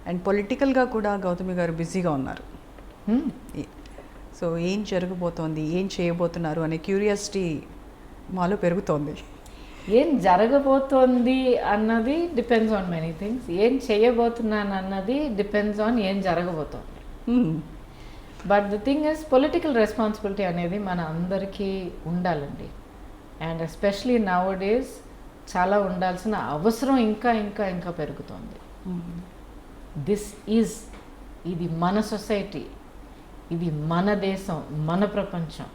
And పొలిటికల్గా కూడా గౌతమి గారు బిజీగా ఉన్నారు. సో ఏం జరగబోతోంది, ఏం చేయబోతున్నారు అనే క్యూరియాసిటీ మాలో పెరుగుతోంది. ఏం జరగబోతోంది అన్నది డిపెండ్స్ ఆన్ మెనీ థింగ్స్. ఏం చేయబోతున్నాను అన్నది డిపెండ్స్ ఆన్ ఏం జరగబోతోంది. But the thing is political responsibility అనేది మన అందరికీ ఉండాలండి. అండ్ ఎస్పెషలీ నౌ డేస్ చాలా ఉండాల్సిన అవసరం ఇంకా ఇంకా ఇంకా పెరుగుతోంది. ఇది మన సొసైటీ, ఇది మన దేశం, మన ప్రపంచం.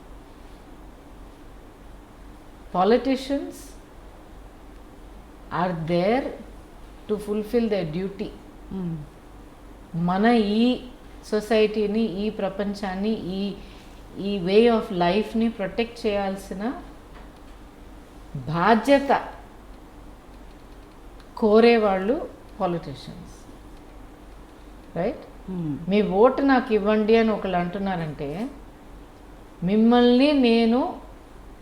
Politicians are there to fulfill their duty. మన ఈ సొసైటీని, ఈ ప్రపంచాన్ని, ఈ వే ఆఫ్ లైఫ్ని ప్రొటెక్ట్ చేయాల్సిన బాధ్యత కోరేవాళ్ళు పొలిటీషియన్స్, రైట్? మీ ఓటు నాకు ఇవ్వండి అని ఒకళ్ళు అంటున్నారంటే, మిమ్మల్ని నేను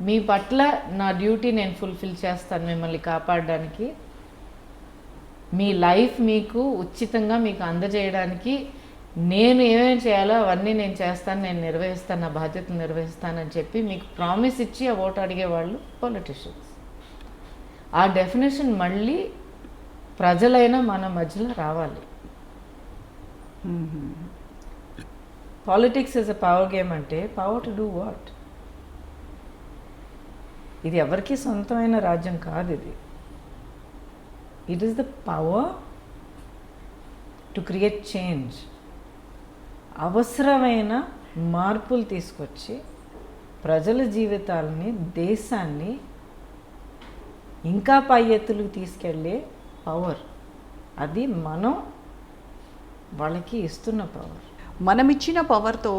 మీ పట్ల నా డ్యూటీ నేను ఫుల్ఫిల్ చేస్తాను మిమ్మల్ని కాపాడడానికి, మీ లైఫ్ మీకు ఉచితంగా మీకు అందజేయడానికి నేను ఏమేమి చేయాలో అవన్నీ నేను చేస్తాను, నేను నిర్వహిస్తాను, నా బాధ్యతను నిర్వహిస్తానని చెప్పి మీకు ప్రామిస్ ఇచ్చి ఆ ఓటు అడిగేవాళ్ళు పొలిటీషియన్స్. ఆ డెఫినేషన్ మళ్ళీ ప్రజలైనా మన మధ్యలో రావాలి. Politics is a power game అంటే పవర్ టు డూ వాట్? ఇది ఎవరికి సొంతమైన రాజ్యం కాదు. It is the power to create change. అవసరమైన మార్పులు తీసుకొచ్చి ప్రజల జీవితాలని, దేశాన్ని ఇంకా పై ఎత్తులకు తీసుకెళ్ళే పవర్. అది మనం వాళ్ళకి ఇస్తున్న పవర్. మనం ఇచ్చిన పవర్తో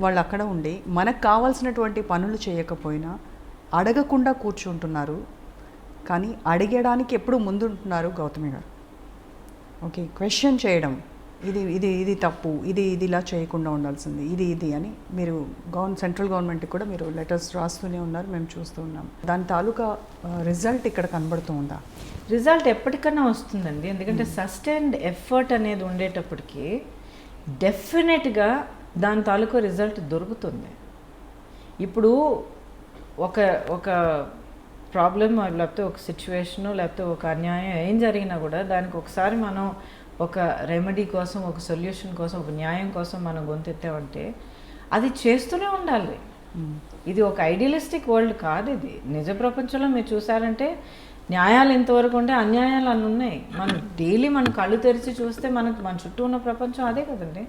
వాళ్ళు అక్కడ ఉండి మనకు కావాల్సినటువంటి పనులు చేయకపోయినా అడగకుండా కూర్చుంటున్నారు. కానీ అడిగడానికి ఎప్పుడు ముందుంటున్నారు గౌతమి గారు. ఓకే, క్వశ్చన్ చేయడం, ఇది తప్పు, ఇది ఇలా చేయకుండా ఉండాల్సింది, ఇది అని మీరు సెంట్రల్ గవర్నమెంట్కి కూడా మీరు లెటర్స్ రాస్తూనే ఉన్నారు, మేము చూస్తూ ఉన్నాం. దాని తాలూకా రిజల్ట్ ఇక్కడ కనబడుతూ ఉందా? రిజల్ట్ ఎప్పటికన్నా వస్తుందండి. ఎందుకంటే సస్టైన్డ్ ఎఫర్ట్ అనేది ఉండేటప్పటికి డెఫినెట్గా దాని తాలూకా రిజల్ట్ దొరుకుతుంది. ఇప్పుడు ఒక ప్రాబ్లం లేకపోతే ఒక సిచ్యువేషను లేకపోతే ఒక అన్యాయం ఏం జరిగినా కూడా దానికి ఒకసారి మనం ఒక రెమెడీ కోసం, ఒక సొల్యూషన్ కోసం, ఒక న్యాయం కోసం మనం గొంతెత్తామంటే అది చేస్తూనే ఉండాలి. ఇది ఒక ఐడియలిస్టిక్ వరల్డ్ కాదు. ఇది నిజ ప్రపంచంలో మీరు చూసారంటే న్యాయాలు ఎంతవరకు ఉంటే అన్యాయాలు అన్నీ ఉన్నాయి. మనం డైలీ మనం కళ్ళు తెరిచి చూస్తే మన చుట్టూ ఉన్న ప్రపంచం అదే కదండి.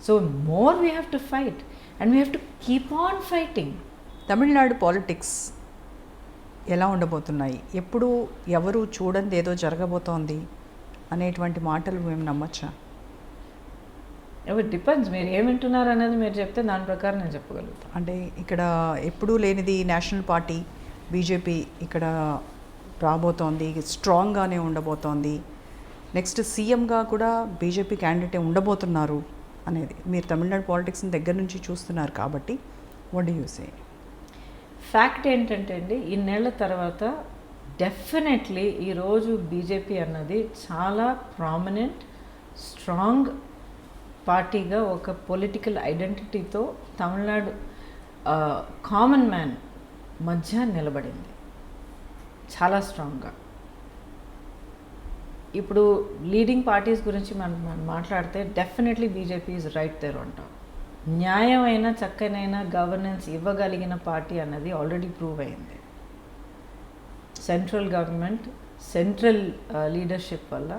So more we have to fight and we have to keep on fighting. Tamil Nadu politics ఎలా ఉండబోతున్నాయి? ఎప్పుడు ఎవరు చూడండి ఏదో జరగబోతోంది అనేటువంటి మాటలు మేము నమ్మచ్చా? డిపెండ్స్, మీరు ఏమింటున్నారు అనేది మీరు చెప్తే దాని ప్రకారం నేను చెప్పగలుగుతాను. అంటే ఇక్కడ ఎప్పుడూ లేనిది నేషనల్ పార్టీ బీజేపీ ఇక్కడ రాబోతోంది, స్ట్రాంగ్గానే ఉండబోతోంది. నెక్స్ట్ సీఎంగా కూడా బీజేపీ క్యాండిడేటే ఉండబోతున్నారు అనేది మీరు తమిళనాడు పాలిటిక్స్ని దగ్గర నుంచి చూస్తున్నారు కాబట్టి what do you say? Fact ఏంటంటే అండి, ఇన్నేళ్ల తర్వాత డెఫినెట్లీ ఈరోజు బీజేపీ అన్నది చాలా ప్రామినెంట్, స్ట్రాంగ్ పార్టీగా ఒక పొలిటికల్ ఐడెంటిటీతో తమిళనాడు కామన్ మ్యాన్ మధ్య నిలబడింది చాలా స్ట్రాంగ్గా. ఇప్పుడు లీడింగ్ పార్టీస్ గురించి మనం మాట్లాడితే definitely BJP is right there on top. న్యాయమైన చక్కనైన గవర్నెన్స్ ఇవ్వగలిగిన పార్టీ అన్నది ఆల్రెడీ ప్రూవ్ అయింది. సెంట్రల్ గవర్నమెంట్, సెంట్రల్ లీడర్షిప్ వల్ల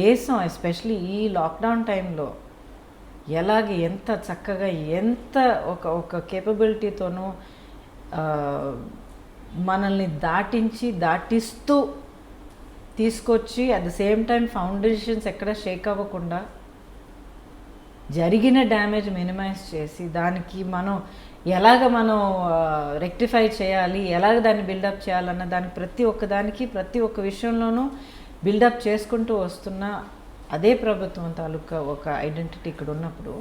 దేశం ఎస్పెషలీ ఈ లాక్డౌన్ టైంలో ఎంత చక్కగా ఎంత ఒక కేపబిలిటీతోనూ మనల్ని దాటిస్తూ తీసుకొచ్చి at the same time foundations ఎక్కడ షేక్ అవ్వకుండా జరిగిన డ్యామేజ్ మినిమైజ్ చేసి దానికి మనం మనం రెక్టిఫై చేయాలి, దాన్ని బిల్డప్ చేయాలన్న దానికి ప్రతి ఒక్క విషయంలోనూ బిల్డప్ చేసుకుంటూ వస్తున్న అదే ప్రభుత్వం తాలూకా ఒక ఐడెంటిటీ ఇక్కడ ఉన్నప్పుడు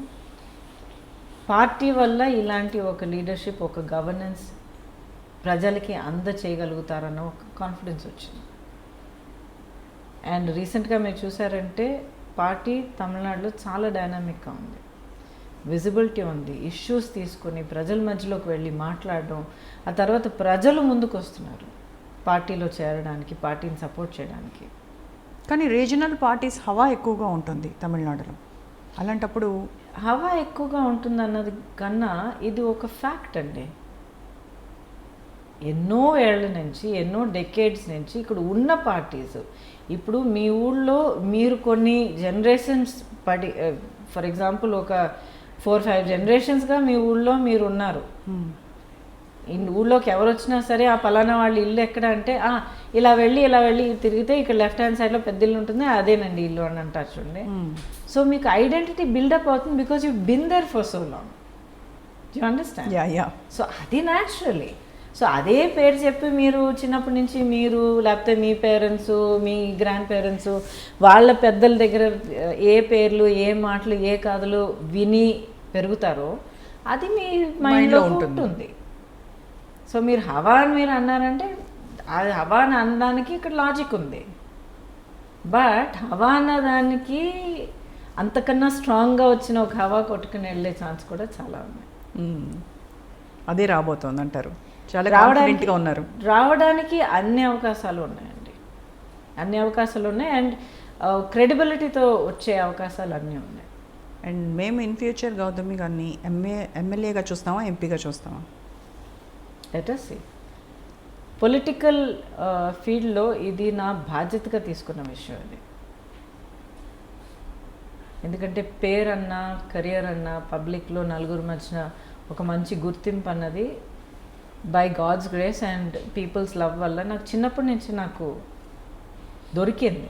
పార్టీ వల్ల ఇలాంటి ఒక లీడర్షిప్, ఒక గవర్నెన్స్ ప్రజలకి చేయగలుగుతారన్న ఒక కాన్ఫిడెన్స్ వచ్చింది. అండ్ రీసెంట్గా మీరు చూసారంటే పార్టీ తమిళనాడులో చాలా డైనామిక్గా ఉంది, విజిబిలిటీ ఉంది, ఇష్యూస్ తీసుకొని ప్రజల మధ్యలోకి వెళ్ళి మాట్లాడడం, ఆ తర్వాత ప్రజలు ముందుకు వస్తున్నారు పార్టీలో చేరడానికి, పార్టీని సపోర్ట్ చేయడానికి. కానీ రీజనల్ పార్టీస్ హవా ఎక్కువగా ఉంటుంది తమిళనాడులో. అలాంటప్పుడు హవా ఎక్కువగా ఉంటుంది అన్నది కన్నా ఇది ఒక ఫ్యాక్ట్ అండి. ఎన్నో ఏళ్ళ నుంచి, ఎన్నో డెకేడ్స్ నుంచి ఇక్కడ ఉన్న పార్టీస్, ఇప్పుడు మీ ఊళ్ళో మీరు కొన్ని జనరేషన్స్ పడి, ఫర్ ఎగ్జాంపుల్ ఒక 4-5 జనరేషన్స్గా మీ ఊళ్ళో మీరు ఉన్నారు. ఊళ్ళోకి ఎవరు వచ్చినా సరే ఆ పలానా వాళ్ళ ఇల్లు ఎక్కడ అంటే ఇలా వెళ్ళి తిరిగితే ఇక్కడ లెఫ్ట్ హ్యాండ్ సైడ్లో పెద్ద ఇల్లు ఉంటుంది, అదేనండి ఇల్లు అని అంటారు చూడండి. సో మీకు ఐడెంటిటీ బిల్డప్ అవుతుంది because you been there for so long. You understand? So అది న్యాచురలీ. సో అదే పేరు చెప్పి మీరు చిన్నప్పటి నుంచి మీరు లేకపోతే మీ పేరెంట్స్, మీ గ్రాండ్ పేరెంట్స్ వాళ్ళ పెద్దల దగ్గర ఏ పేర్లు, ఏ మాటలు, ఏ కథలు విని పెరుగుతారో అది మీ మైండ్లో ఉంటుంది. సో మీరు హవా అని మీరు అన్నారంటే అది హవా అని అనడానికి ఇక్కడ లాజిక్ ఉంది. బట్ హవా అన్నదానికి అంతకన్నా స్ట్రాంగ్గా వచ్చిన ఒక హవా కొట్టుకుని వెళ్ళే ఛాన్స్ కూడా చాలా ఉన్నాయి. అదే రాబోతోంది అంటారు. చాలా కాన్ఫిడెంట్గా ఉన్నారు. రావడానికి అన్ని అవకాశాలు ఉన్నాయండి, అన్ని అవకాశాలు ఉన్నాయి. అండ్ క్రెడిబిలిటీతో వచ్చే అవకాశాలు అన్నీ ఉన్నాయి. అండ్ మేము ఇన్ ఫ్యూచర్ గౌతమి గారిని ఎమ్మెల్యేగా చూస్తామా, ఎంపీగా చూస్తామా? Let us see. పొలిటికల్ ఫీల్డ్లో ఇది నా బాధ్యతగా తీసుకున్న విషయం ఇది. ఎందుకంటే పేరన్నా, కెరియర్ అన్నా, పబ్లిక్లో నలుగురు మధ్యన ఒక మంచి గుర్తింపు అన్నది by God's grace and people's love వల్ల నాకు చిన్నప్పటి నుంచి నాకు దొరికింది.